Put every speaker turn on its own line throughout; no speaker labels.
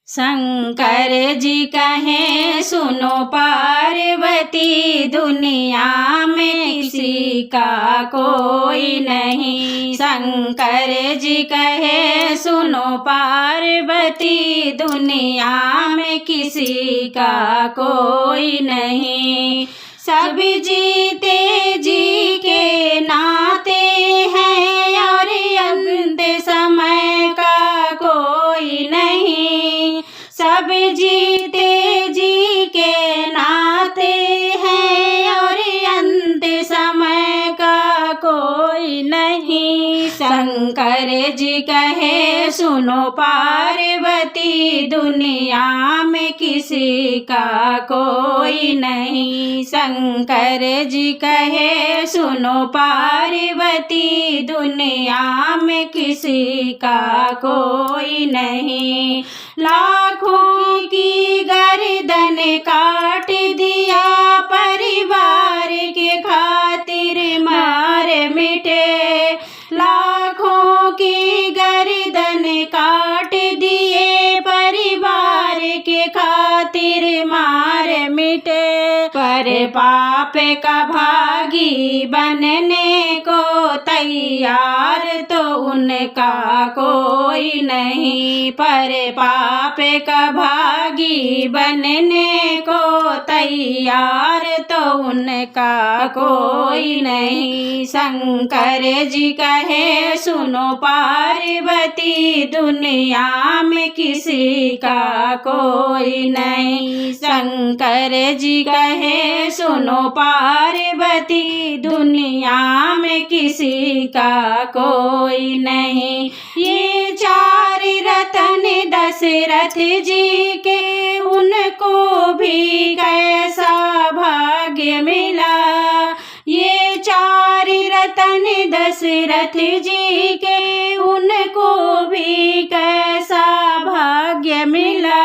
शंकर जी कहें सुनो पार्वती, दुनिया में किसी का कोई नहीं। शंकर जी कहे सुनो पार्वती, दुनिया में किसी का कोई नहीं। सब जीते जी के नाते हैं और अंत समय का कोई नहीं। सब जीते जी के नाते हैं और अंत समय का कोई नहीं। शंकर जी कहे सुनो पार्वती, दुनिया में किसी का कोई नहीं। शंकर जी कहे सुनो पार्वती, दुनिया में किसी का कोई नहीं। लाखों की गर्दन काट दिया, परिवार के खातिर मार मिटे। लाखों की गर्दन काट दिए, परिवार के खातिर मार मिटे। पर पाप का भागी बनने को तैयार तो उनका कोई नहीं। पर पाप का भागी बनने को तैयार तो उनका कोई नहीं। शंकर जी कहे सुनो पार्वती, दुनिया में किसी का कोई नहीं। शंकर जी कहे सुनो पार्वती, दुनिया में किसी का कोई नहीं। ये चार रतन दशरथ जी के, उनको भी कैसा भाग्य मिला। ये चार रतन दशरथ जी के, उनको भी कैसा भाग्य मिला।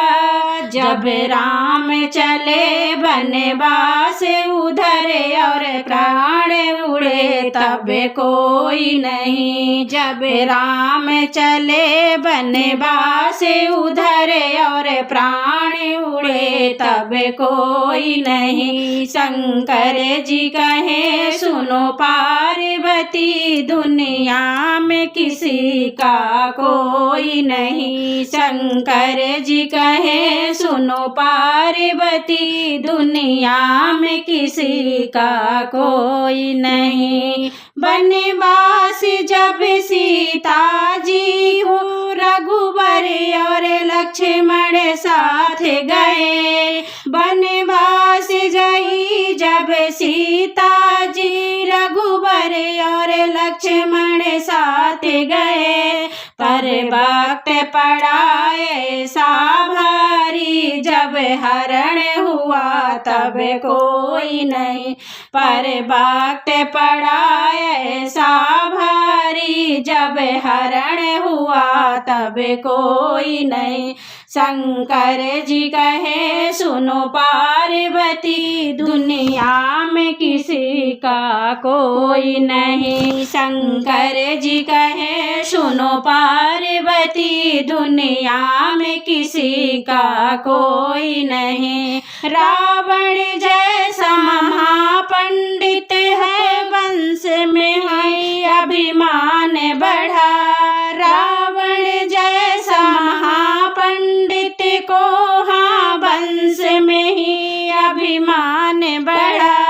जब राम चले वनवास उधर और प्राण उड़े तब कोई नहीं। जब राम चले वनवास उधर और प्राण उड़े तब कोई नहीं। शंकर जी कहे सुनो पार्वती, दुनिया में किसी का कोई नहीं। शंकर जी कहे सुनो पार्वती, दुनिया में किसी का कोई नहीं। वनवास जब सीता जी को रघुवर और लक्ष्मण साथ गए। वनवास गई जब सीता जी, रघुवर और लक्ष्मण साथ गए। पर वक्त पड़ा ऐसा भारी, जब हरण हुआ तब कोई नहीं। पर वक्त पड़ा ऐसा भारी, जब हरण हुआ तब कोई नहीं। शंकर जी कहे सुनो पार्वती, दुनिया में किसी का कोई नहीं। शंकर जी कहे सुनो पार्वती, दुनिया में किसी का कोई नहीं। रावण जैसा महापंडित है, वंश में है अभिमान बढ़ा। रावण जैसा महापंडित को हाँ वंश में ही अभिमान बढ़ा।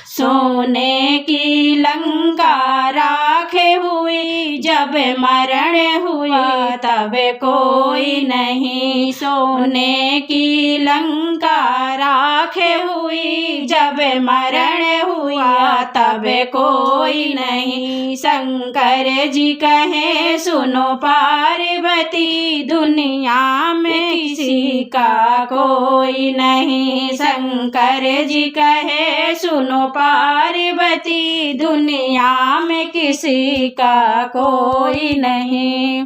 सोने की लंका राखे हुई, जब मरण हुआ तब कोई नहीं। सोने की लंका राखे हुई, जब मरण हुआ तब कोई नहीं। शंकर जी कहे सुनो पार्वती, दुनिया में किसी का कोई नहीं। शंकर जी कहे सुनो पार्वती, दुनिया में किसी का कोई नहीं।